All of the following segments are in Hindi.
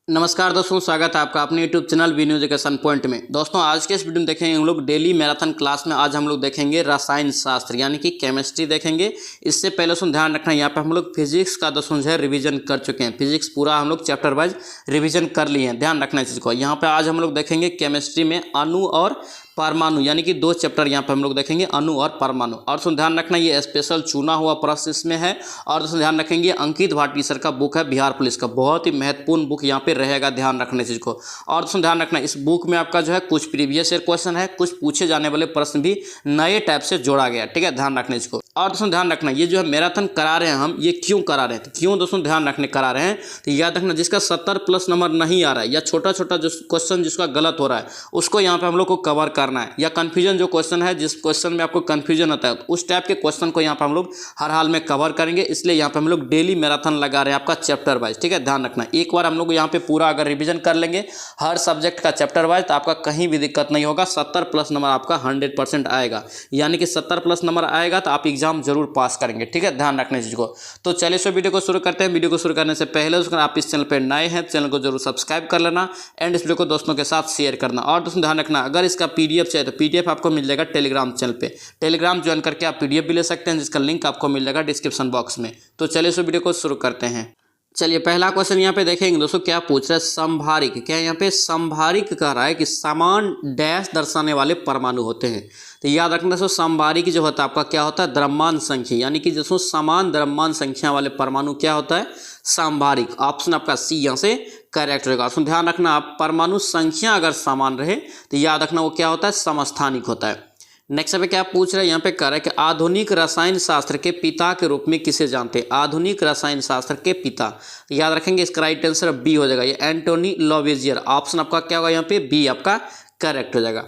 नमस्कार दोस्तों, स्वागत है आपका अपने YouTube channel V news education point में। दोस्तों आज के इस वीडियो में देखेंगे हम लोग डेली मैराथन क्लास में। आज हम लोग देखेंगे रसायन शास्त्र यानी कि केमिस्ट्री देखेंगे। इससे पहले दोस्तों ध्यान रखना, यहाँ पे हम लोग फिजिक्स का दोस्तों जो है रिवीजन कर चुके हैं। फिजिक्स पूरा हम लोग चैप्टर वाइज रिवीजन कर लिए हैं, ध्यान रखना इस चीज़ को। यहाँ पे आज हम लोग देखेंगे केमिस्ट्री में अणु और परमाणु यानी कि दो चैप्टर यहाँ पे हम लोग देखेंगे, अणु और परमाणु। और दोस्तों ध्यान रखना ये स्पेशल चुना हुआ प्रोसेस में है। और दोस्तों ध्यान रखेंगे अंकित भाटी सर का बुक है बिहार पुलिस का, बहुत ही महत्वपूर्ण बुक यहाँ पे रहेगा, ध्यान रखना इस चीज़ को। और दोस्तों ध्यान रखना इस बुक में आपका जो है कुछ प्रीवियस ईयर क्वेश्चन है, कुछ पूछे जाने वाले प्रश्न भी नए टाइप से जोड़ा गया, ठीक है, ध्यान रखना इसको। और दोस्तों ध्यान रखना ये जो है मैराथन करा रहे हैं हम, ये क्यों करा रहे हैं, तो क्यों दोस्तों ध्यान रखने करा रहे हैं, तो याद रखना जिसका 70+ नंबर नहीं आ रहा है या छोटा छोटा जो क्वेश्चन जिसका गलत हो रहा है उसको यहाँ पे हम लोग को कवर करना है। या कन्फ्यूजन जो क्वेश्चन है, जिस क्वेश्चन में आपको कन्फ्यूजन होता है उस टाइप के क्वेश्चन को यहाँ पे हम लोग हर हाल में कवर करेंगे। इसलिए यहाँ पे हम लोग डेली मैराथन लगा रहे हैं आपका चैप्टर वाइज, ठीक है, ध्यान रखना। एक बार हम लोग यहाँ पे पूरा अगर रिवीजन कर लेंगे हर सब्जेक्ट का चैप्टर वाइज तो आपका कहीं भी दिक्कत नहीं होगा। 70+ नंबर आपका 100% आएगा, यानी कि 70+ नंबर आएगा तो आप एग्जाम जरूर पास करेंगे, ठीक है, ध्यान रखने इस चीज को। तो चलिए सो वीडियो को शुरू करते हैं। वीडियो को शुरू करने से पहले अगर आप इस चैनल पर नए हैं चैनल को जरूर सब्सक्राइब कर लेना एंड इस वीडियो को दोस्तों के साथ शेयर करना। और दोस्तों ध्यान रखना अगर इसका पीडीएफ चाहिए तो पीडीएफ आपको मिल जाएगा टेलीग्राम चैनल पे। टेलीग्राम ज्वाइन करके आप पीडीएफ भी ले सकते हैं, जिसका लिंक आपको मिल जाएगा डिस्क्रिप्शन बॉक्स में। तो चलिए सो वीडियो को शुरू करते हैं। चलिए पहला क्वेश्चन यहाँ पे देखेंगे दोस्तों, क्या पूछ रहा है, संभारिक। क्या यहाँ पे संभारिक कह रहा है कि समान डैश दर्शाने वाले परमाणु होते हैं। तो याद रखना दोस्तों संभारिक जो होता है आपका क्या होता है, द्रव्यमान संख्या, यानी कि दोस्तों समान द्रव्यमान संख्या वाले परमाणु क्या होता है, संभारिक। ऑप्शन आपका सी यहाँ से करेक्ट रहेगा। तो ध्यान रखना आप परमाणु संख्या अगर समान रहे तो याद रखना वो क्या होता है, समस्थानिक होता है। नेक्स्ट पे क्या पूछ रहा है, यहाँ पे कह रहा है कि आधुनिक रसायन शास्त्र के पिता के रूप में किसे जानते हैं। आधुनिक रसायन शास्त्र के पिता, तो याद रखेंगे इसका राइट आंसर बी हो जाएगा, ये एंटोनी लॉवेजियर। ऑप्शन आपका क्या होगा यहाँ पे बी आपका करेक्ट हो जाएगा।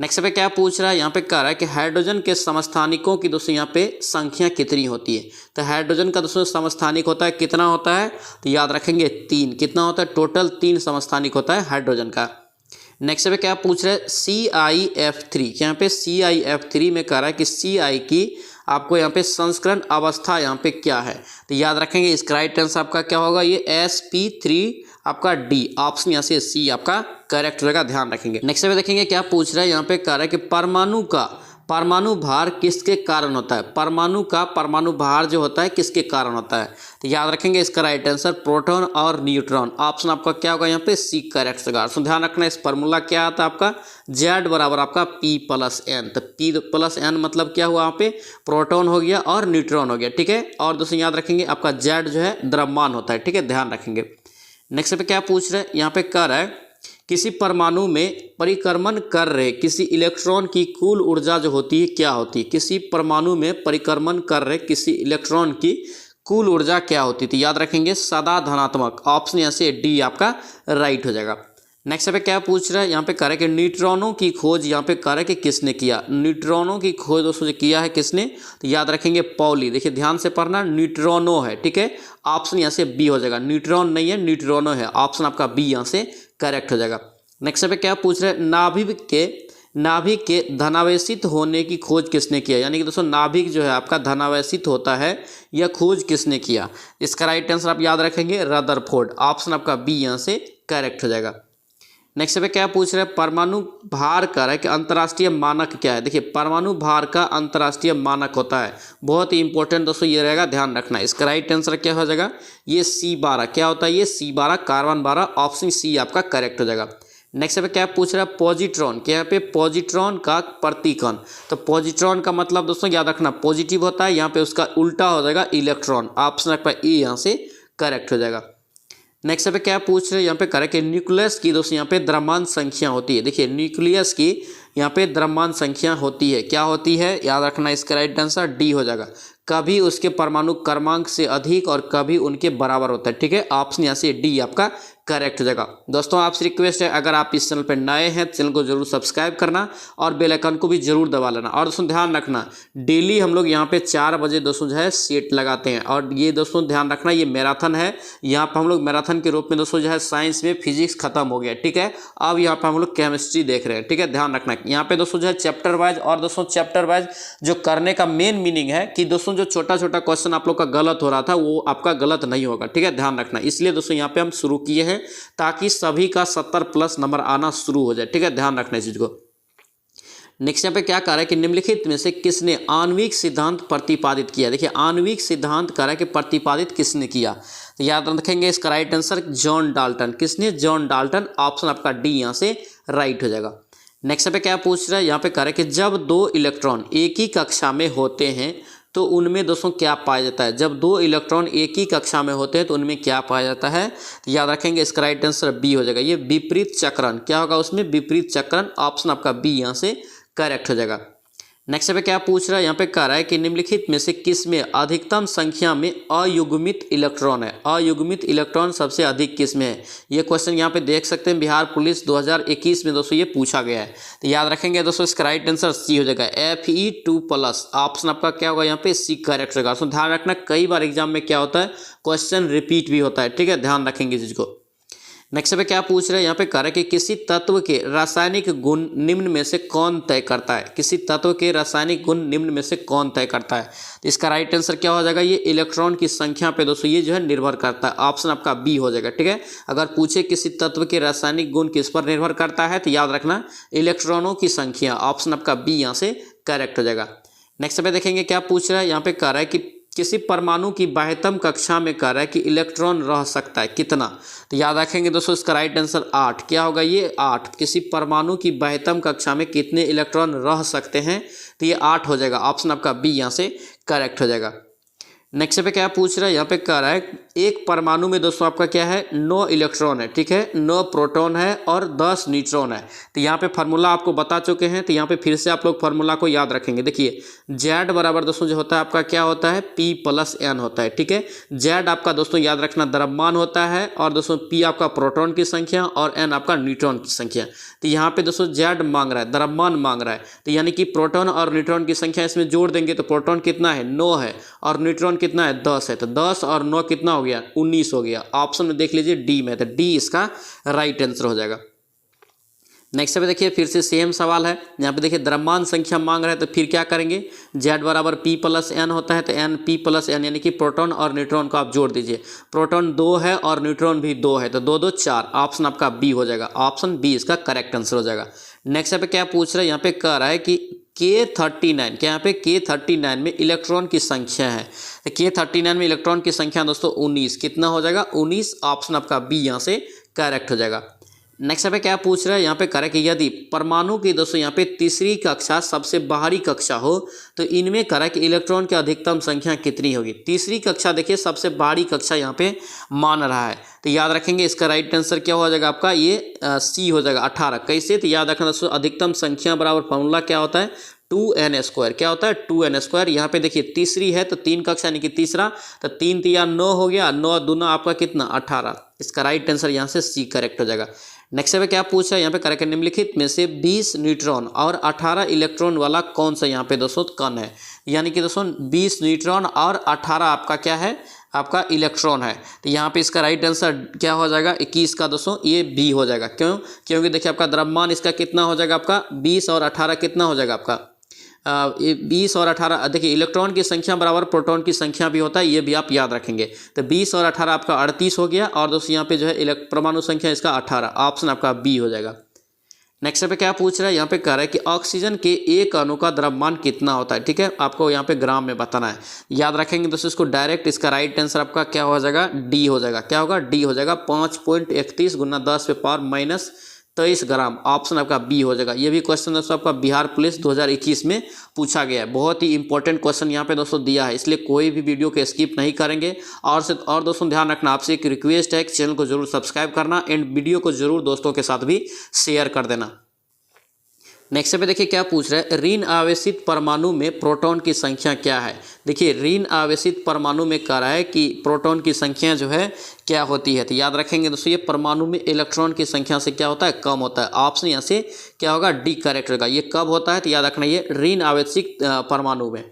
नेक्स्ट पे क्या पूछ रहा है, यहाँ पे कह रहा है कि हाइड्रोजन के समस्थानिकों की दोस्तों यहाँ पे संख्या कितनी होती है। तो हाइड्रोजन का दोस्तों समस्थानिक होता है कितना होता है, तो याद रखेंगे 3। कितना होता है, टोटल 3 समस्थानिक होता है हाइड्रोजन का। नेक्स्ट पे क्या पूछ रहे हैं, CIF3। यहाँ पे CIF3 में कह रहा है कि CI की आपको यहाँ पे संस्करण अवस्था यहाँ पे क्या है। तो याद रखेंगे इसका राइट आंसर आपका क्या होगा, ये sp3 आपका डी। ऑप्शन यहाँ से सी आपका करेक्ट रहेगा, ध्यान रखेंगे। नेक्स्ट पे देखेंगे क्या पूछ रहा है, यहाँ पे कह रहा है कि परमाणु भार किसके कारण होता है। परमाणु भार जो होता है किसके कारण होता है, तो याद रखेंगे इसका राइट आंसर प्रोटॉन और न्यूट्रॉन। ऑप्शन आपका क्या होगा यहाँ पे सी करेक्ट होगा। तो ध्यान रखना इस फार्मूला क्या आता है आपका, Z बराबर आपका P+N। तो P+N मतलब क्या हुआ, यहाँ पे प्रोटॉन हो गया और न्यूट्रॉन हो गया, ठीक है। और दोस्तों याद रखेंगे आपका Z जो है द्रव्यमान होता है, ठीक है, ध्यान रखेंगे। नेक्स्ट पे क्या पूछ रहे हैं, यहाँ पे कह रहा है किसी परमाणु में परिक्रमण कर रहे किसी इलेक्ट्रॉन की कुल ऊर्जा जो होती है क्या होती है। किसी परमाणु में परिक्रमण कर रहे किसी इलेक्ट्रॉन की कुल ऊर्जा क्या होती थी, याद रखेंगे सदा धनात्मक। ऑप्शन यहाँ से डी आपका राइट हो जाएगा। नेक्स्ट पे क्या पूछ रहा है, यहाँ पे कह रहा है कि न्यूट्रॉनों की खोज यहाँ पे कह रहा है कि किसने किया। न्यूट्रॉनों की खोज दोस्तों किया है किसने, तो याद रखेंगे पॉली। देखिए ध्यान से पढ़ना, न्यूट्रॉनो है, ठीक है, ऑप्शन यहाँ से बी हो जाएगा। न्यूट्रॉन नहीं है, न्यूट्रॉनो है, ऑप्शन आपका बी यहाँ से करेक्ट हो जाएगा। नेक्स्ट पे क्या पूछ रहे हैं, नाभिक के धनावेशित होने की खोज किसने किया। यानी कि दोस्तों नाभिक जो है आपका धनावेशित होता है, यह खोज किसने किया। इसका राइट आंसर आप याद रखेंगे रदरफोर्ड। ऑप्शन आपका बी यहाँ से करेक्ट हो जाएगा। नेक्स्ट पे क्या पूछ रहे हैं, परमाणु भार का है कि अंतर्राष्ट्रीय मानक क्या है। देखिए परमाणु भार का अंतर्राष्ट्रीय मानक होता है, बहुत ही इंपॉर्टेंट दोस्तों ये रहेगा, ध्यान रखना। इसका राइट आंसर क्या हो जाएगा, ये C12 क्या होता है, ये C12 कार्बन 12। ऑप्शन सी आपका करेक्ट हो जाएगा। नेक्स्ट पे क्या पूछ रहा है, पॉजिट्रॉन। क्या यहाँ पे पॉजिट्रॉन का प्रतीकन, तो पॉजिट्रॉन का मतलब दोस्तों याद रखना पॉजिटिव होता है, यहाँ पे उसका उल्टा हो जाएगा इलेक्ट्रॉन। ऑप्शन आपका ए यहाँ से करेक्ट हो जाएगा। नेक्स्ट पे क्या पूछ रहे हैं, यहाँ पे करें कि न्यूक्लियस की दोस्तों यहाँ पे द्रव्यमान संख्या होती है। देखिए न्यूक्लियस की यहाँ पे द्रव्यमान संख्या होती है, क्या होती है, याद रखना इसका राइट आंसर डी हो जाएगा। कभी उसके परमाणु क्रमांक से अधिक और कभी उनके बराबर होता है, ठीक है, ऑप्शन यहाँ से डी आपका करेक्ट हो जाएगा। दोस्तों आपसे रिक्वेस्ट है अगर आप इस चैनल पर नए हैं चैनल को जरूर सब्सक्राइब करना और बेल आइकन को भी जरूर दबा लेना। और दोस्तों ध्यान रखना डेली हम लोग यहाँ पे 4 बजे दोस्तों जो है सेट लगाते हैं। और ये दोस्तों ध्यान रखना ये मैराथन है, यहाँ पर हम लोग मैराथन के रूप में दोस्तों जो है साइंस में फिजिक्स खत्म हो गया, ठीक है, अब यहाँ पर हम लोग केमिस्ट्री देख रहे हैं, ठीक है, ध्यान रखना। यहाँ पे दोस्तों जो है चैप्टर वाइज, और दोस्तों चैप्टर वाइज जो करने का मेन मीनिंग है कि दोस्तों जो छोटा क्वेश्चन आप लोग का गलत हो रहा था वो आपका गलत नहीं होगा, ठीक है, ध्यान रखना। इसलिए दोस्तों यहाँ पे हम शुरू किए हैं जाए ताकि सभी का 70+ नंबर आना शुरू हो जाए। ठीक है, ध्यान रखना इस चीज़ को। नेक्स्ट यहाँ पे क्या कह रहा है कि निम्नलिखित में से किसने आणविक सिद्धांत प्रतिपादित किया। देखिए आणविक सिद्धांत कह रहा है कि प्रतिपादित किसने किया, तो याद रखेंगे इसका राइट आंसर जॉन डाल्टन। किसने? John Dalton. ऑप्शन आपका डी यहाँ से राइट हो जाएगा। नेक्स्ट पे क्या पूछ रहा है, यहाँ पे कह रहा है कि जब दो इलेक्ट्रॉन एक ही कक्षा में होते हैं तो उनमें दोस्तों क्या पाया जाता है। जब दो इलेक्ट्रॉन एक ही कक्षा में होते हैं तो उनमें क्या पाया जाता है, तो याद रखेंगे इसका राइट आंसर बी हो जाएगा। ये विपरीत चक्रण। क्या होगा उसमें? विपरीत चक्रण। ऑप्शन आपका बी यहाँ से करेक्ट हो जाएगा। नेक्स्ट पे क्या पूछ रहा है, यहाँ पे कह रहा है कि निम्नलिखित में से किस में अधिकतम संख्या में अयुग्मित इलेक्ट्रॉन है। अयुग्मित इलेक्ट्रॉन सबसे अधिक किस में है, ये क्वेश्चन यहाँ पे देख सकते हैं बिहार पुलिस 2021 में दोस्तों ये पूछा गया है। तो याद रखेंगे दोस्तों इसका राइट आंसर सी हो जाएगा, Fe2+। ऑप्शन आपका क्या होगा यहाँ पे? सी करेक्ट होगा। तो ध्यान रखना कई बार एग्जाम में क्या होता है, क्वेश्चन रिपीट भी होता है। ठीक है, ध्यान रखेंगे इस चीज को। नेक्स्ट पे क्या पूछ रहे हैं, यहाँ पे कह रहा है कि किसी तत्व के रासायनिक गुण निम्न में से कौन तय करता है। किसी तत्व के रासायनिक गुण निम्न में से कौन तय करता है, तो इसका राइट आंसर क्या हो जाएगा? ये इलेक्ट्रॉन की संख्या पे दोस्तों ये जो है निर्भर करता है। ऑप्शन आपका बी हो जाएगा। ठीक है, अगर पूछे किसी तत्व के रासायनिक गुण किस पर निर्भर करता है तो याद रखना इलेक्ट्रॉनों की संख्या। ऑप्शन आपका बी यहाँ से करेक्ट हो जाएगा। नेक्स्ट पे देखेंगे क्या पूछ रहा है, यहाँ पे कह रहा है कि किसी परमाणु की बाह्यतम कक्षा में कह रहा है कि इलेक्ट्रॉन रह सकता है कितना, तो याद रखेंगे दोस्तों इसका राइट आंसर 8। क्या होगा ये? 8। किसी परमाणु की बाह्यतम कक्षा में कितने इलेक्ट्रॉन रह सकते हैं, तो ये 8 हो जाएगा। ऑप्शन आपका बी यहाँ से करेक्ट हो जाएगा। नेक्स्ट पे क्या पूछ रहा है, यहाँ पे कह रहा है एक परमाणु में दोस्तों आपका क्या है? 9 इलेक्ट्रॉन है। ठीक है, 9 प्रोटॉन है और 10 न्यूट्रॉन है। तो यहाँ पे फार्मूला आपको बता चुके हैं, तो यहाँ पे फिर से आप लोग फार्मूला को याद रखेंगे। देखिए Z बराबर दोस्तों जो होता है आपका क्या होता है? P+N होता है। ठीक है, Z आपका दोस्तों याद रखना द्रव्यमान होता है और दोस्तों P आपका प्रोटॉन की संख्या और N आपका न्यूट्रॉन की संख्या। तो यहाँ पे दोस्तों Z मांग रहा है, द्रव्यमान मांग रहा है, तो यानी कि प्रोटॉन और न्यूट्रॉन की संख्या इसमें जोड़ देंगे तो प्रोटॉन कितना है? 9 है और न्यूट्रॉन कितना है? 10 है। तो 10 और 9 कितना हो गया? 19 हो गया। ऑप्शन में देख लीजिए डी में, तो डी इसका राइट आंसर हो जाएगा। नेक्स्ट पे देखिए फिर से सेम सवाल है। यहाँ पे देखिए द्रव्यमान संख्या मांग रहा है तो फिर क्या करेंगे? Z बराबर P+N होता है, तो N P+N यानी कि प्रोटॉन और न्यूट्रॉन को आप जोड़ दीजिए। प्रोटॉन 2 है और न्यूट्रॉन भी 2 है, तो 2 2 4। ऑप्शन आपका बी हो जाएगा। ऑप्शन बी इसका करेक्ट आंसर हो जाएगा। नेक्स्ट पे क्या पूछ रहा है, यहाँ पे कह रहा है कि K39, क्या यहाँ पे K39 में इलेक्ट्रॉन की संख्या है, तो K39 में इलेक्ट्रॉन की संख्या दोस्तों 19। कितना हो जाएगा? 19। ऑप्शन आपका बी यहाँ से करेक्ट हो जाएगा। नेक्स्ट पे क्या पूछ रहा है, यहाँ पे कह रहा है कि यदि परमाणु की दोस्तों यहाँ पे तीसरी कक्षा सबसे बाहरी कक्षा हो तो इनमें कह रहा है कि इलेक्ट्रॉन की अधिकतम संख्या कितनी होगी। तीसरी कक्षा देखिए सबसे बाहरी कक्षा यहाँ पे मान रहा है, तो याद रखेंगे इसका राइट आंसर क्या हो जाएगा आपका? ये सी हो जाएगा 18। कैसे? तो याद रखना दोस्तों अधिकतम संख्या बराबर फॉर्मूला क्या होता है? 2n²। क्या होता है? 2n²। यहाँ पे देखिए तीसरी है तो 3 कक्षा यानी कि तीसरा, तो 3 3 9 हो गया, 9 दूना आपका कितना? 18। इसका राइट आंसर यहाँ से सी करेक्ट हो जाएगा। नेक्स्ट पे क्या पूछा है, यहाँ पे करेक्ट निम्नलिखित में से 20 न्यूट्रॉन और 18 इलेक्ट्रॉन वाला कौन सा यहाँ पे दोस्तों कण है, यानी कि दोस्तों 20 न्यूट्रॉन और 18 आपका क्या है? आपका इलेक्ट्रॉन है। तो यहाँ पे इसका राइट आंसर क्या हो जाएगा? 21 का दोस्तों ये बी हो जाएगा। क्यों? क्योंकि देखिए आपका द्रव्यमान इसका कितना हो जाएगा? आपका 20 और 18 कितना हो जाएगा आपका? 20 और 18। देखिए इलेक्ट्रॉन की संख्या बराबर प्रोटॉन की संख्या भी होता है, ये भी आप याद रखेंगे। तो 20 और 18 आपका 38 हो गया और दोस्तों यहाँ पे जो है परमाणु संख्या इसका 18। ऑप्शन आपका बी हो जाएगा। नेक्स्ट पे क्या पूछ रहा है, यहाँ पे कह रहा है कि ऑक्सीजन के एक अणु का द्रव्यमान कितना होता है। ठीक है, आपको यहाँ पे ग्राम में बताना है। याद रखेंगे दोस्तों इसको डायरेक्ट। इसका राइट आंसर आपका क्या हो जाएगा? डी हो जाएगा। क्या होगा? डी हो जाएगा। 5.31 × 10⁻⁻23 ग्राम। ऑप्शन आपका बी हो जाएगा। ये भी क्वेश्चन दोस्तों आपका बिहार पुलिस 2021 में पूछा गया है। बहुत ही इंपॉर्टेंट क्वेश्चन यहाँ पे दोस्तों दिया है, इसलिए कोई भी वीडियो को स्किप नहीं करेंगे। और दोस्तों ध्यान रखना, आपसे एक रिक्वेस्ट है कि चैनल को जरूर सब्सक्राइब करना एंड वीडियो को जरूर दोस्तों के साथ भी शेयर कर देना। नेक्स्ट पे देखिए क्या पूछ रहा है, ऋण आवेशित परमाणु में प्रोटॉन की संख्या क्या है। देखिए ऋण आवेशित परमाणु में कह रहा है कि प्रोटॉन की संख्या जो है क्या होती है, तो याद रखेंगे दोस्तों ये परमाणु में इलेक्ट्रॉन की संख्या से क्या होता है? कम होता है। ऑप्शन यहाँ से क्या होगा? डी करेक्ट होगा। ये कब होता है, तो याद रखना ये ऋण आवेशित परमाणु में।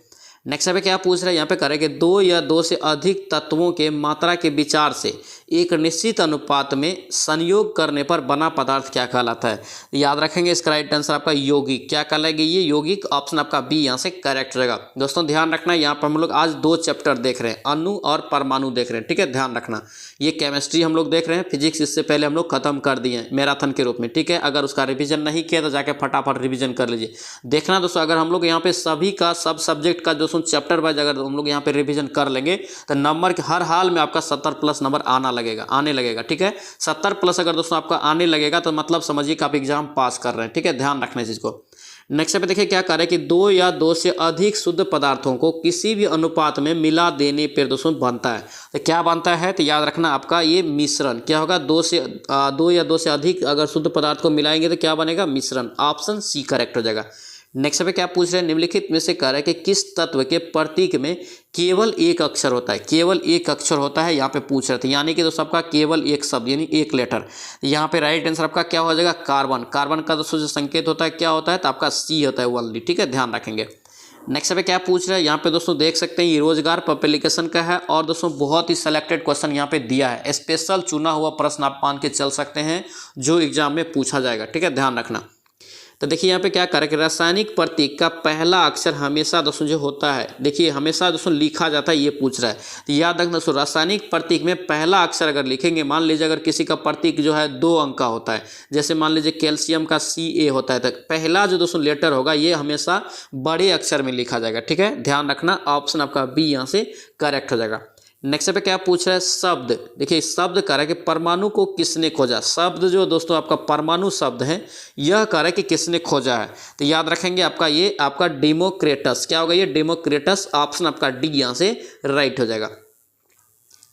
नेक्स्ट पे क्या पूछ रहा है, यहाँ पे कह रहा है कि 2 या 2 से अधिक तत्वों के मात्रा के विचार से एक निश्चित अनुपात में संयोग करने पर बना पदार्थ क्या कहलाता है? याद रखेंगे इसका राइट आंसर आपका यौगिक। क्या कहलाएगी ये? यौगिक। ऑप्शन आपका बी यहाँ से करेक्ट रहेगा। दोस्तों ध्यान रखना, यहाँ पर हम लोग आज 2 चैप्टर देख रहे हैं, अणु और परमाणु देख रहे हैं, ठीक है, ध्यान रखना। ये केमिस्ट्री हम लोग देख रहे हैं, फिजिक्स इससे पहले हम लोग खत्म कर दिए हैं मैराथन के रूप में, ठीक है। अगर उसका रिवीजन नहीं किया तो जाके फटाफट रिवीजन कर लीजिए। देखना दोस्तों, अगर हम लोग यहाँ पे सभी का सब सब्जेक्ट का दोस्तों चैप्टर वाइज अगर हम लोग यहाँ पे रिवीजन कर लेंगे तो नंबर के हर हाल में आपका 70+ नंबर आने लगेगा, ठीक है। 70+ अगर दोस्तों आपका आने लगेगा तो मतलब समझिए कि आप एग्जाम पास कर रहे हैं, ठीक है, ध्यान रखना इस चीज को। नेक्स्ट पे देखिए क्या कर रहे हैं कि 2 या 2 से अधिक शुद्ध पदार्थों को किसी भी अनुपात में मिला देने पर दोस्तों बनता है। तो क्या बनता है? तो याद रखना आपका ये मिश्रण क्या होगा? 2 या 2 से अधिक अगर शुद्ध पदार्थ को मिलाएंगे तो क्या बनेगा? मिश्रण। ऑप्शन सी करेक्ट हो जाएगा। नेक्स्ट पे क्या पूछ रहे हैं? निम्नलिखित में से कह रहा है कि किस तत्व के प्रतीक में केवल एक अक्षर होता है? केवल एक अक्षर होता है यहाँ पे पूछ रहे थे, यानी कि दोस्तों आपका केवल एक शब्द यानी एक लेटर। यहाँ पे राइट आंसर आपका क्या हो जाएगा? कार्बन। कार्बन का दोस्तों जो संकेत होता है क्या होता है? तो आपका सी होता है ओनली, ठीक है, ध्यान रखेंगे। नेक्स्ट पे क्या पूछ रहे हैं? यहाँ पे दोस्तों देख सकते हैं ये रोजगार पब्लिकेशन का है और दोस्तों बहुत ही सिलेक्टेड क्वेश्चन यहाँ पे दिया है, स्पेशल चुना हुआ प्रश्न आप मान के चल सकते हैं जो एग्जाम में पूछा जाएगा, ठीक है, ध्यान रखना। तो देखिए यहाँ पे क्या करें कि रासायनिक प्रतीक का पहला अक्षर हमेशा दोस्तों जो होता है, देखिए हमेशा दोस्तों लिखा जाता है, ये पूछ रहा है। तो याद रखना दोस्तों, रासायनिक प्रतीक में पहला अक्षर अगर लिखेंगे, मान लीजिए अगर किसी का प्रतीक जो है 2 अंक का होता है, जैसे मान लीजिए कैल्शियम का Ca होता है, तो पहला जो दोस्तों लेटर होगा ये हमेशा बड़े अक्षर में लिखा जाएगा, ठीक है, ध्यान रखना। ऑप्शन आपका बी यहाँ से करेक्ट हो जाएगा। नेक्स्ट पे क्या पूछ रहा है? शब्द। देखिए शब्द कह रहा है कि परमाणु को किसने खोजा? शब्द जो दोस्तों आपका परमाणु शब्द है यह कह रहा है कि किसने खोजा है? तो याद रखेंगे आपका ये आपका डेमोक्रेटस। क्या होगा ये? डेमोक्रेटस। ऑप्शन आपका डी यहाँ से राइट हो जाएगा।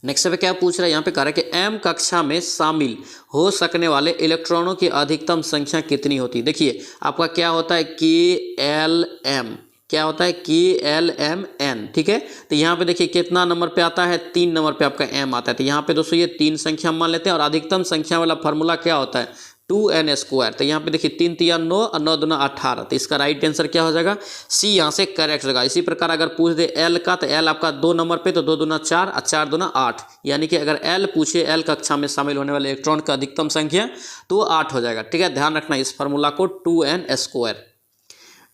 नेक्स्ट पे क्या पूछ रहा है? यहाँ पे कह रहा है कि एम कक्षा में शामिल हो सकने वाले इलेक्ट्रॉनों की अधिकतम संख्या कितनी होती है? देखिए आपका क्या होता है? KLM। क्या होता है? KLMN, ठीक है। तो यहाँ पे देखिए कितना नंबर पे आता है? 3 नंबर पे आपका M आता है। तो यहाँ पे दोस्तों ये 3 संख्या मान लेते हैं और अधिकतम संख्या वाला फार्मूला क्या होता है? 2n²। तो यहाँ पे देखिए 3 3 9 और 9 दूना 18। तो इसका राइट आंसर क्या हो जाएगा? सी यहाँ से करेक्ट होगा। इसी प्रकार अगर पूछ दे L का, तो L आपका 2 नंबर पे, तो 2 दूना 4 और 4 दूना 8, यानी कि अगर L पूछे L कक्षा में शामिल होने वाले इलेक्ट्रॉन का अधिकतम संख्या तो 8 हो जाएगा, ठीक है, ध्यान रखना इस फार्मूला को 2n²।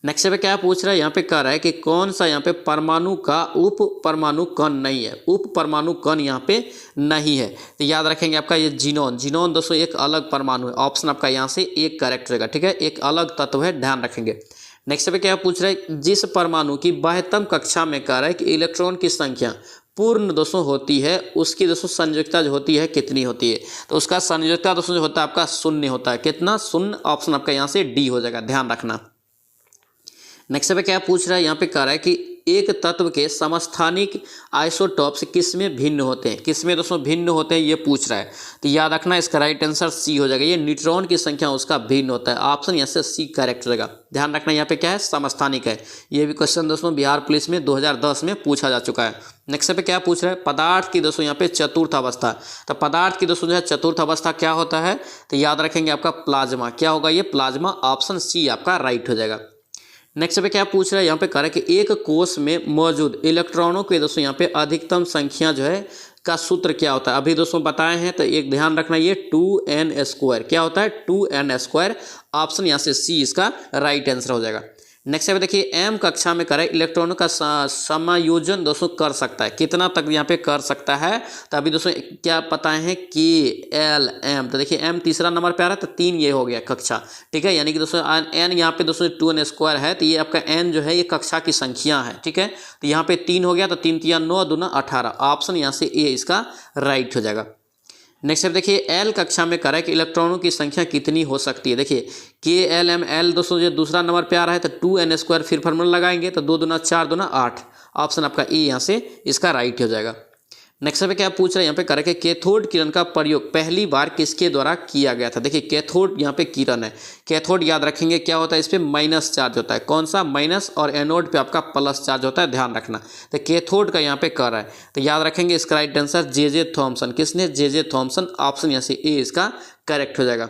नेक्स्ट पे क्या पूछ रहा है? यहाँ पे कह रहा है कि कौन सा यहाँ पे परमाणु का उप परमाणु कण नहीं है? उप परमाणु कण यहाँ पे नहीं है। तो याद रखेंगे आपका ये जीनोन। जीनोन दोस्तों एक अलग परमाणु है। ऑप्शन आपका यहाँ से एक करेक्ट रहेगा, ठीक है, एक अलग तत्व है, ध्यान रखेंगे। नेक्स्ट पे क्या पूछ रहा है? जिस परमाणु की बाह्यतम कक्षा में कह रहा है कि इलेक्ट्रॉन की संख्या पूर्ण दोस्तों होती है, उसकी दोस्तों संयोजकता जो होती है कितनी होती है? तो उसका संयोजकता दोस्तों जो होता है आपका 0 होता है। कितना? 0। ऑप्शन आपका यहाँ से डी हो जाएगा, ध्यान रखना। नेक्स्ट पे क्या पूछ रहा है? यहाँ पे कह रहा है कि एक तत्व के समस्थानिक आइसोटॉप्स किसमें भिन्न होते हैं? किसमें दोस्तों भिन्न होते हैं ये पूछ रहा है। तो याद रखना इसका राइट आंसर सी हो जाएगा। ये न्यूट्रॉन की संख्या उसका भिन्न होता है। ऑप्शन यहाँ से सी करेक्ट हो जाएगा। ध्यान रखना यहाँ पे क्या है? समस्थानिक है। ये भी क्वेश्चन दोस्तों बिहार पुलिस में 2010 में पूछा जा चुका है। नेक्स्ट पे क्या पूछ रहा है? पदार्थ की दोस्तों यहाँ पे चतुर्थ अवस्था। तो पदार्थ की दोस्तों जो है चतुर्थ अवस्था क्या होता है? तो याद रखेंगे आपका प्लाज्मा। क्या होगा ये? प्लाज्मा। ऑप्शन सी आपका राइट हो जाएगा। नेक्स्ट पे क्या पूछ रहा है? यहाँ पे कह रहा है कि एक कोष में मौजूद इलेक्ट्रॉनों के दोस्तों यहाँ पे अधिकतम संख्या जो है का सूत्र क्या होता है? अभी दोस्तों बताए हैं, तो एक ध्यान रखना ये 2n²। क्या होता है? 2n²। ऑप्शन यहाँ से सी इसका राइट आंसर हो जाएगा। नेक्स्ट पे देखिए एम कक्षा में करे इलेक्ट्रॉनों का समायोजन दोस्तों कर सकता है। कितना तक यहाँ पे कर सकता है? तो अभी दोस्तों क्या पता है? KLM। तो देखिए एम तीसरा नंबर पे आ रहा है, तो 3 ये हो गया कक्षा, ठीक है, यानी कि दोस्तों एन यहाँ पे दोस्तों 2n² है, तो ये आपका एन जो है ये कक्षा की संख्या है, ठीक है। तो यहाँ पे 3 हो गया, तो 3 3 9 2 18। ऑप्शन यहाँ से ए इसका राइट हो जाएगा। नेक्स्ट अब देखिए एल कक्षा में करें कि इलेक्ट्रॉनों की संख्या कितनी हो सकती है। देखिए KLML दोस्तों जो दूसरा नंबर पे आ रहा है, तो 2n² फिर फार्मूला लगाएंगे, तो 2 दूना 4 दूना 8। ऑप्शन आपका ए यहाँ से इसका राइट हो जाएगा। नेक्स्ट पे क्या पूछ रहा है? यहाँ पे करें कि कैथोड किरण का प्रयोग पहली बार किसके द्वारा किया गया था। देखिए कैथोड यहाँ पे किरण है। कैथोड याद रखेंगे क्या होता है? इस पे माइनस चार्ज होता है। कौन सा? माइनस। और एनोड पे आपका प्लस चार्ज होता है, ध्यान रखना। तो कैथोड का यहाँ पे कर रहा है, तो याद रखेंगे इसका राइट आंसर JJ थॉमसन। किसने? JJ Thomson. ऑप्शन यहाँ से ए इसका करेक्ट हो जाएगा।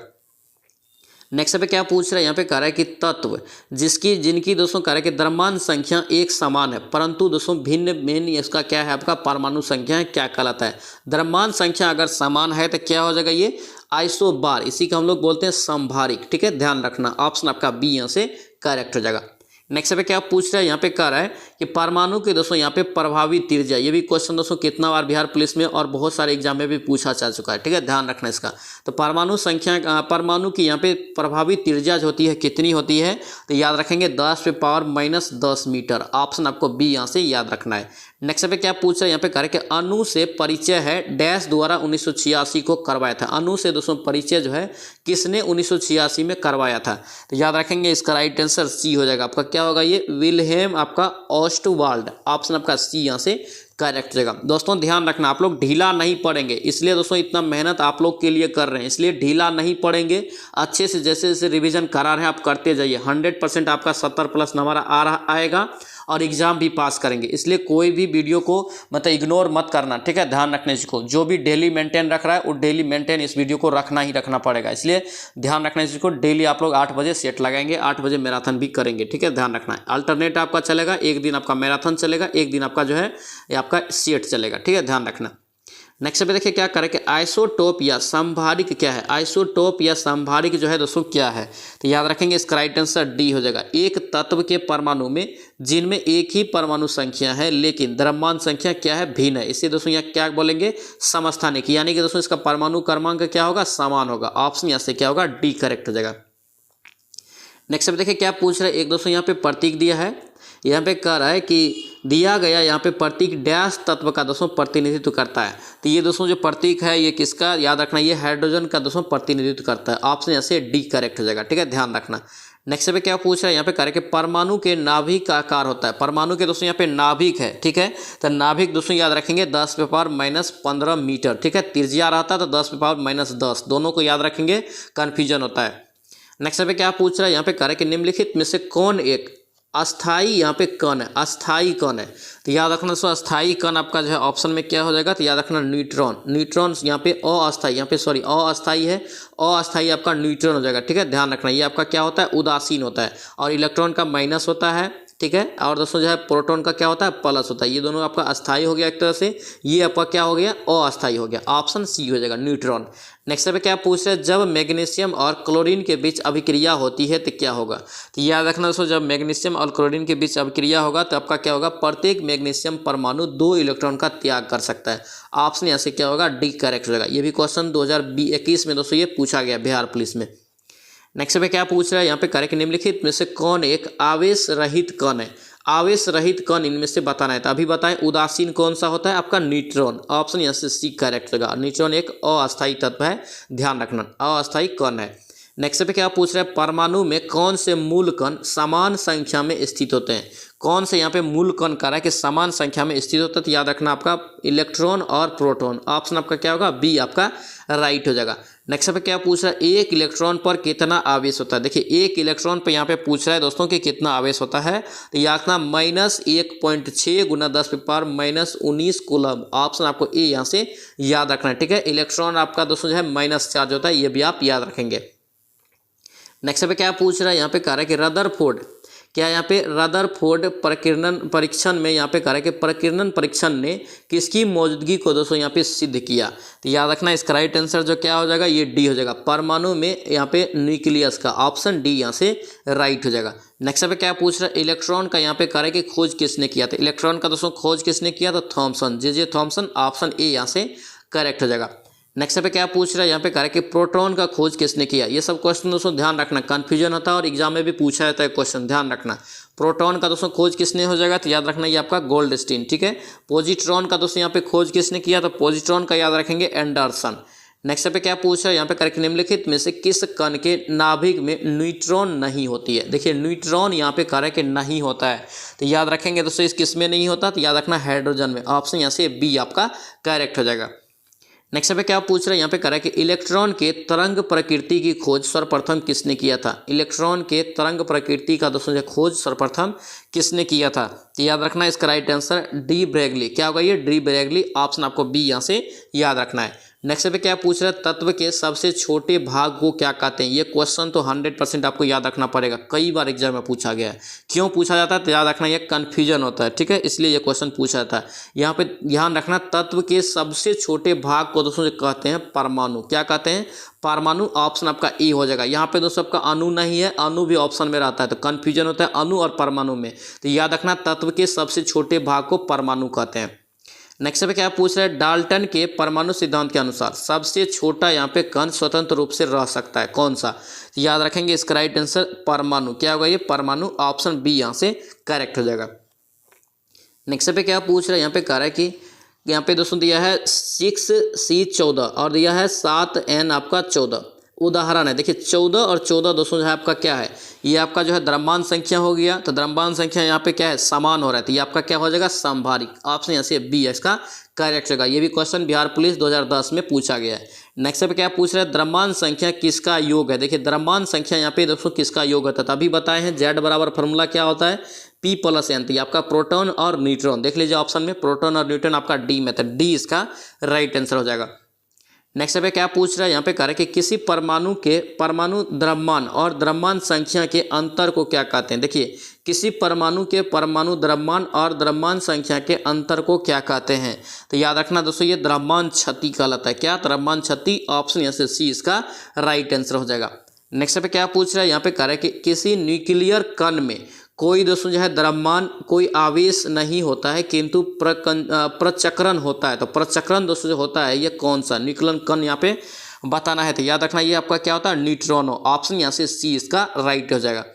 नेक्स्ट पे क्या पूछ रहा है, यहाँ पे कह रहा है कि तत्व जिनकी दोस्तों कह रहा है कि द्रव्यमान संख्या एक समान है परंतु दोस्तों भिन्न भिन्न इसका क्या है आपका परमाणु संख्या है, क्या कहलाता है। द्रव्यमान संख्या अगर समान है तो क्या हो जाएगा, ये आइसोबार, इसी का हम लोग बोलते हैं समभारिक। ठीक है, ध्यान रखना, ऑप्शन आपका बी यहाँ से करेक्ट हो जाएगा। नेक्स्ट पे क्या पूछ रहा है, यहाँ पे कह रहा है कि परमाणु के दोस्तों यहाँ पे प्रभावी त्रिज्या, ये भी क्वेश्चन दोस्तों कितना बार बिहार पुलिस में और बहुत सारे एग्जाम में भी पूछा जा चुका है। ठीक है, ध्यान रखना इसका। तो परमाणु की यहाँ पे प्रभावी त्रिज्या जो होती है कितनी होती है, तो याद रखेंगे 10⁻⁻10 मीटर, ऑप्शन आपको बी यहाँ से याद रखना है। नेक्स्ट पे क्या पूछ रहा है, यहाँ पे कह रहा है कि अणु से परिचय है डैश द्वारा 1986 को करवाया था। अणु से दोस्तों परिचय जो है किसने 1986 में करवाया था, तो याद रखेंगे इसका राइट आंसर सी हो जाएगा आपका। क्या होगा, ये विल्हेम आपका ऑस्टवाल्ड, ऑप्शन आपका सी यहाँ से करेक्ट हो जाएगा। दोस्तों ध्यान रखना, आप लोग ढीला नहीं पड़ेंगे, इसलिए दोस्तों इतना मेहनत आप लोग के लिए कर रहे हैं, इसलिए ढीला नहीं पड़ेंगे। अच्छे से जैसे जैसे रिवीजन करा रहे हैं आप करते जाइए, 100% आपका 70+ नंबर आएगा और एग्जाम भी पास करेंगे। इसलिए कोई भी वीडियो को मतलब इग्नोर मत करना। ठीक है, ध्यान रखने इसको, जो भी डेली मेंटेन रख रहा है वो डेली मेंटेन इस वीडियो को रखना ही रखना पड़ेगा। इसलिए ध्यान रखना इसको, डेली आप लोग 8 बजे सेट लगाएंगे, 8 बजे मैराथन भी करेंगे। ठीक है, ध्यान रखना है। अल्टरनेट आपका चलेगा, एक दिन आपका मैराथन चलेगा, एक दिन आपका जो है आपका सेट चलेगा। ठीक है, ध्यान रखना। नेक्स्ट पे देखिए क्या करें कि आइसोटोप या समभारिक क्या है। आइसोटोप या समभारिक जो है दोस्तों क्या है, तो याद रखेंगे इसका राइट आंसर डी हो जाएगा। एक तत्व के परमाणु में जिनमें एक ही परमाणु संख्या है लेकिन द्रव्यमान संख्या क्या है, भिन्न है, इससे दोस्तों यहाँ क्या बोलेंगे, समस्थानिक, यानी कि दोस्तों इसका परमाणु क्रमांक क्या होगा, समान होगा। ऑप्शन यहाँ से क्या होगा, डी करेक्ट हो जाएगा। नेक्स्ट पे देखिए क्या पूछ रहा है, एक दोस्तों यहाँ पे प्रतीक दिया है, यहाँ पे कह रहा है कि दिया गया यहाँ पे प्रतीक डैश तत्व का दोस्तों प्रतिनिधित्व करता है। तो ये दोस्तों जो प्रतीक है ये किसका, याद रखना, ये हाइड्रोजन का दोस्तों प्रतिनिधित्व करता है। ऑप्शन यहाँ से डी करेक्ट हो जाएगा। ठीक है, ध्यान रखना। नेक्स्ट पे क्या पूछ रहा है, यहाँ पे कह रहा है कि परमाणु के नाभिक का आकार होता है। परमाणु के दोस्तों यहाँ पे नाभिक है। ठीक है, तो नाभिक दोस्तों याद रखेंगे 10⁻⁻15 मीटर। ठीक है, त्रिज्या रहता है तो 10⁻⁻10, दोनों को याद रखेंगे, कन्फ्यूजन होता है। नेक्स्ट पे क्या पूछ रहा है, यहाँ पे कह रहा है कि निम्नलिखित में से कौन एक अस्थाई यहाँ पे कण है, अस्थाई कण है। तो याद रखना दोस्तों, अस्थाई कण आपका जो है ऑप्शन में क्या हो जाएगा, तो याद रखना न्यूट्रॉन। न्यूट्रॉन यहाँ पे अस्थाई, यहाँ पे सॉरी अस्थाई है, अस्थाई आपका न्यूट्रॉन हो जाएगा। ठीक है, ध्यान रखना, ये आपका क्या होता है, उदासीन होता है, और इलेक्ट्रॉन का माइनस होता है। ठीक है, और दोस्तों जो है प्रोटॉन का क्या होता है, प्लस होता है। ये दोनों आपका अस्थाई हो गया एक तरह से, ये आपका क्या हो गया, अस्थाई हो गया। ऑप्शन सी हो जाएगा, न्यूट्रॉन। नेक्स्ट पे क्या पूछ रहे हैं, जब मैग्नीशियम और क्लोरीन के बीच अभिक्रिया होती है तो क्या होगा। तो याद रखना दोस्तों, जब मैग्नीशियम और क्लोरीन के बीच अभिक्रिया होगा तो आपका क्या होगा, प्रत्येक मैग्नीशियम परमाणु 2 इलेक्ट्रॉन का त्याग कर सकता है। ऑप्शन यहाँ से क्या होगा, डी करेक्ट हो जाएगा। ये भी क्वेश्चन 2021 में दोस्तों ये पूछा गया बिहार पुलिस में। नेक्स्ट पे क्या पूछ रहा है, यहाँ पे करें कि निम्नलिखित में से कौन एक आवेश रहित कण है। आवेश रहित कण इनमें से बताना है, तो अभी बताएं उदासीन कौन सा होता है, आपका न्यूट्रॉन। ऑप्शन यहाँ से सी करेक्ट होगा। न्यूट्रॉन एक अस्थायी तत्व है, ध्यान रखना, अस्थायी कण है। नेक्स्ट पे क्या पूछ रहा है, परमाणु में कौन से मूल कण समान संख्या में स्थित होते हैं। कौन से यहाँ पे मूल कण कह रहा है कि समान संख्या में स्थित होता है, तो याद रखना आपका इलेक्ट्रॉन और प्रोटॉन। ऑप्शन आपका क्या होगा, बी आपका राइट हो जाएगा। नेक्स्ट पे क्या पूछ रहा है, एक इलेक्ट्रॉन पर कितना आवेश होता है। देखिए एक इलेक्ट्रॉन पे यहाँ पे पूछ रहा है दोस्तों कि कितना आवेश होता है, तो याद रखना -1.6 × 10⁻−19 कूलम। ऑप्शन आपको ए यहाँ से याद रखना है। ठीक है, इलेक्ट्रॉन आपका दोस्तों जो है माइनस चार्ज होता है, ये भी आप याद रखेंगे। नेक्स्ट पे क्या पूछ रहा है, यहाँ पे कह रहा है कि रदरफोर्ड, क्या यहाँ पे रदरफोर्ड प्रकीर्णन परीक्षण में यहाँ पे कह रहा है कि प्रकीर्णन परीक्षण ने किसकी मौजूदगी को दोस्तों यहाँ पे सिद्ध किया। तो याद रखना इसका राइट आंसर जो क्या हो जाएगा, ये डी हो जाएगा, परमाणु में यहाँ पे न्यूक्लियस का। ऑप्शन डी यहाँ से राइट हो जाएगा। नेक्स्ट पे क्या पूछ रहा है, इलेक्ट्रॉन का यहाँ पे कह रहा है कि खोज किसने किया था। इलेक्ट्रॉन का दोस्तों खोज किसने किया था, Thomson, J Thomson. Option A यहाँ से करेक्ट हो जाएगा। नेक्स्ट पे क्या पूछ रहा है, यहाँ पे कह रहा है कि प्रोटॉन का खोज किसने किया। ये सब क्वेश्चन दोस्तों ध्यान रखना, कन्फ्यूजन होता है और एग्जाम में भी पूछा जाता है क्वेश्चन, ध्यान रखना। प्रोटॉन का दोस्तों खोज किसने हो जाएगा, तो याद रखना ये आपका गोल्डस्टीन। ठीक है, पॉजिट्रॉन का दोस्तों यहाँ पे खोज किसने किया, तो पॉजिट्रॉन का याद रखेंगे एंडरसन। नेक्स्ट पे क्या पूछ रहा है, यहाँ पे करेक्ट निम्नलिखित में से किस कण के नाभिक में न्यूट्रॉन नहीं होती है। देखिए न्यूट्रॉन यहाँ पे कह रहा है कि नहीं होता है, तो याद रखेंगे दोस्तों इस किस में नहीं होता, तो याद रखना हाइड्रोजन में। ऑप्शन यहाँ से बी आपका करेक्ट हो जाएगा। नेक्स्ट पे क्या पूछ रहा है, यहाँ पे कह रहा है कि इलेक्ट्रॉन के तरंग प्रकृति की खोज सर्वप्रथम किसने किया था। इलेक्ट्रॉन के तरंग प्रकृति का दोस्तों जो खोज सर्वप्रथम किसने किया था? तो याद रखना है इसका राइट आंसर डी ब्रेगली। क्या होगा ये? डी ब्रेगली। ऑप्शन आपको बी यहाँ से याद रखना है। नेक्स्ट पे क्या पूछ रहा है? तत्व के सबसे छोटे भाग को क्या कहते हैं? ये क्वेश्चन तो 100% आपको याद रखना पड़ेगा, कई बार एग्जाम में पूछा गया है। क्यों पूछा जाता है? तो याद रखना ये कन्फ्यूजन होता है, ठीक है, इसलिए ये क्वेश्चन पूछा जाता है। यहाँ पे ध्यान रखना, तत्व के सबसे छोटे भाग को दोस्तों कहते हैं परमाणु। क्या कहते हैं? परमाणु। ऑप्शन आपका ए हो जाएगा। यहाँ पे दोस्तों आपका अणु नहीं है, अणु भी ऑप्शन में रहता है, तो कन्फ्यूजन होता है अणु और परमाणु में। तो याद रखना तत्व के सबसे छोटे भाग को परमाणु कहते हैं। नेक्स्ट पे क्या पूछ रहा है? डाल्टन के परमाणु सिद्धांत के अनुसार सबसे छोटा यहाँ पे कण स्वतंत्र रूप से रह सकता है, कौन सा? तो याद रखेंगे इसका राइट आंसर परमाणु। क्या होगा ये? परमाणु। ऑप्शन बी यहाँ से करेक्ट हो जाएगा। नेक्स्ट पे क्या पूछ रहा है? यहाँ पे कह रहा है कि यहाँ पे दोस्तों दिया है 6C14 और दिया है 7N आपका 14। उदाहरण है, देखिए 14 और 14 दोस्तों जो है आपका क्या है? ये आपका जो है द्रव्यमान संख्या हो गया। तो द्रव्यमान संख्या यहाँ पे क्या है? समान हो रहा है, तो ये आपका क्या हो जाएगा? समभारिक। ऑप्शन यहाँ से बी है इसका करेक्ट होगा। ये भी क्वेश्चन बिहार पुलिस 2010 में पूछा गया है। नेक्स्ट पे क्या पूछ रहा है? द्रव्यमान संख्या किसका योग है? देखिए द्रव्यमान संख्या यहाँ पे दोस्तों किसका योग होता है? तभी बताए हैं जेड बराबर फॉर्मूला क्या होता है? P + N। तो आपका प्रोटॉन और न्यूट्रॉन, देख लीजिए ऑप्शन में प्रोटॉन और न्यूट्रॉन आपका डी में, तो डी इसका राइट आंसर हो जाएगा। नेक्स्ट पे क्या पूछ रहा है? यहाँ पे कह रहा है कि किसी परमाणु के परमाणु द्रव्यमान और द्रव्यमान संख्या के अंतर को क्या कहते हैं? देखिए किसी परमाणु के परमाणु द्रव्यमान और द्रव्यमान संख्या के अंतर को क्या कहते हैं? तो याद रखना दोस्तों ये द्रव्यमान क्षति कहलाता है। क्या? द्रव्यमान क्षति। ऑप्शन यहाँ से सी इसका राइट आंसर हो जाएगा। नेक्स्ट पे क्या पूछ रहा है? यहाँ पे कह रहा है कि किसी न्यूक्लियर कण में कोई दोस्तों जो है द्रव्यमान कोई आवेश नहीं होता है किंतु प्रचक्रण होता है। तो प्रचक्रण दोस्तों जो होता है ये कौन सा? न्यूक्लियर कण यहाँ पे बताना है। तो याद रखना ये आपका क्या होता है? न्यूट्रॉनो। ऑप्शन यहाँ से सी इसका राइट हो जाएगा।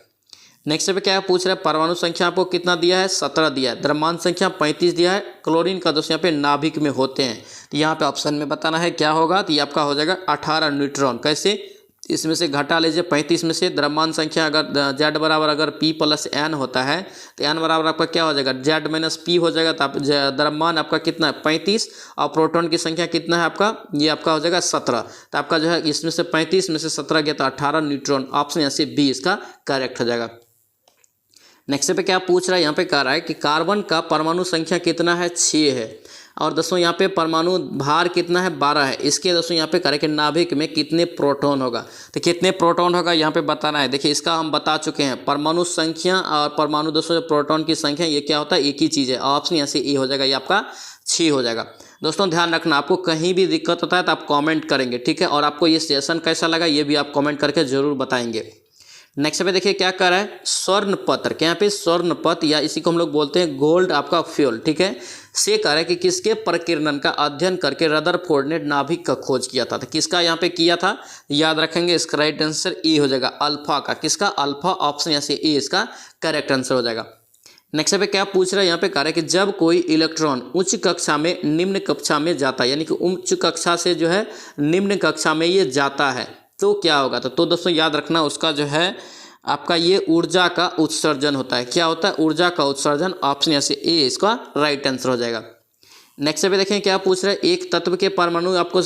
नेक्स्ट पे क्या पूछ रहा है? परमाणु संख्या आपको कितना दिया है? 17 दिया है। द्रव्यमान संख्या 35 दिया है। क्लोरीन का दोस्तों यहाँ पे नाभिक में होते हैं, तो यहाँ पे ऑप्शन में बताना है क्या होगा? तो ये आपका हो जाएगा 18 न्यूट्रॉन। कैसे? इसमें से घटा लीजिए 35 में से। द्रव्यमान संख्या अगर जेड बराबर अगर P + N होता है तो N बराबर आपका क्या हो जाएगा? Z - P हो जाएगा। तो आप द्रव्यमान आपका कितना है? 35 और प्रोटॉन की संख्या कितना है आपका? ये आपका हो जाएगा 17। तो आपका जो है इसमें से 35 में से 17 गया तो 18 न्यूट्रॉन। ऑप्शन यहाँ से बी इसका करेक्ट हो जाएगा। नेक्स्ट पे क्या पूछ रहा है? यहाँ पे कह रहा है कि कार्बन का परमाणु संख्या कितना है? 6 है। और दोस्तों यहाँ पे परमाणु भार कितना है? 12 है। इसके दोस्तों यहाँ पे करें कि नाभिक में कितने प्रोटॉन होगा? तो कितने प्रोटॉन होगा यहाँ पे बताना है। देखिए इसका हम बता चुके हैं, परमाणु संख्या और परमाणु दोस्तों प्रोटॉन की संख्या ये क्या होता है? एक ही चीज़ है। ऑप्शन यहाँ से ए हो जाएगा, ये आपका 6 हो जाएगा। दोस्तों ध्यान रखना, आपको कहीं भी दिक्कत होता है तो आप कॉमेंट करेंगे, ठीक है, और आपको ये सेशन कैसा लगा ये भी आप कॉमेंट करके जरूर बताएंगे। नेक्स्ट पे देखिए क्या कर रहा है? स्वर्ण पत्र। क्या यहाँ पे स्वर्ण पत्र या इसी को हम लोग बोलते हैं गोल्ड आपका फ्यूल, ठीक है, से कह रहा है कि किसके प्रकीर्णन का अध्ययन करके रदरफोर्ड ने नाभिक का खोज किया था? तो किसका यहाँ पे किया था? याद रखेंगे इसका राइट आंसर ए हो जाएगा, अल्फा का। किसका? अल्फा। ऑप्शन यहाँ से ए इसका करेक्ट आंसर हो जाएगा। नेक्स्ट पे क्या पूछ रहा है? यहाँ पे कह रहा है कि जब कोई इलेक्ट्रॉन उच्च कक्षा में निम्न कक्षा में जाता है, यानी कि उच्च कक्षा से जो है निम्न कक्षा में ये जाता है तो क्या होगा? तो दोस्तों याद रखना उसका जो है आपका ये ऊर्जा का उत्सर्जन होता है। क्या होता है? ऊर्जा का उत्सर्जन। ऑप्शन यहाँ से ए इसका राइट आंसर हो जाएगा। नेक्स्ट पे देखें क्या पूछ रहा है? एक तत्व के परमाणु आपको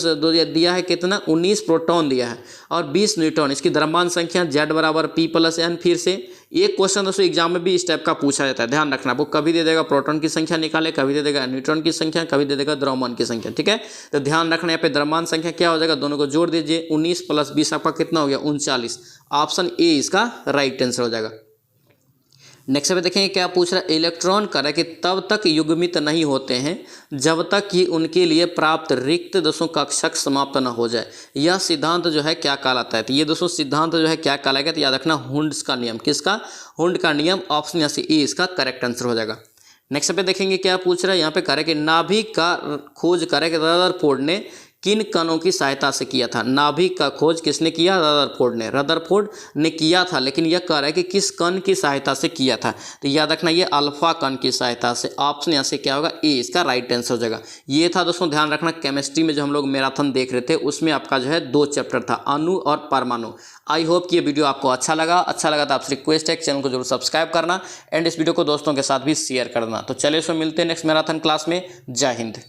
दिया है कितना? 19 प्रोटॉन दिया है और 20 न्यूट्रॉन। इसकी द्रव्यमान संख्या Z बराबर P + N। फिर से एक क्वेश्चन दोस्तों एग्जाम में भी इस टाइप का पूछा जाता है, ध्यान रखना। वो कभी दे देगा प्रोटॉन की संख्या निकाले, कभी दे देगा न्यूट्रॉन की संख्या, कभी दे देगा द्रव्यमान की संख्या, ठीक है। तो ध्यान रखना यहाँ पे द्रव्यमान संख्या क्या हो जाएगा? दोनों को जोड़ दीजिए, 19 + 20 आपका कितना हो गया? 39। ऑप्शन ए इसका राइट आंसर हो जाएगा। नेक्स्ट पे देखेंगे क्या पूछ रहा है? इलेक्ट्रॉन कह रहा है कि तब तक युग्मित नहीं होते हैं जब तक कि उनके लिए प्राप्त रिक्त दोस्तों कक्षक समाप्त न हो जाए। यह सिद्धांत जो है क्या कहलाता है? तो ये दोस्तों सिद्धांत जो है क्या कहलाएगा? तो याद रखना हुंड्स का नियम। किसका? हुंड का नियम। ऑप्शन यहाँ से ए इसका करेक्ट आंसर हो जाएगा। नेक्स्ट पे देखेंगे क्या पूछ रहा है? यहाँ पे कह रहा है कि नाभिक का खोज कह रहा है कि रदरफोर्ड ने किन कणों की सहायता से किया था? नाभिक का खोज किसने किया? रदरफोर्ड ने। रदरफोर्ड ने किया था, लेकिन यह कह रहा है कि किस कण की सहायता से किया था? तो याद रखना ये अल्फा कण की सहायता से। ऑप्शन यहाँ से क्या होगा? ए इसका राइट आंसर हो जाएगा। ये था दोस्तों, ध्यान रखना केमिस्ट्री में जो हम लोग मैराथन देख रहे थे उसमें आपका जो है 2 चैप्टर था, अणु और परमाणु। आई होप कि ये वीडियो आपको अच्छा लगा तो आपसे रिक्वेस्ट है चैनल को जरूर सब्सक्राइब करना एंड इस वीडियो को दोस्तों के साथ भी शेयर करना। तो चलिए सो मिलते हैं नेक्स्ट मैराथन क्लास में। जय हिंद।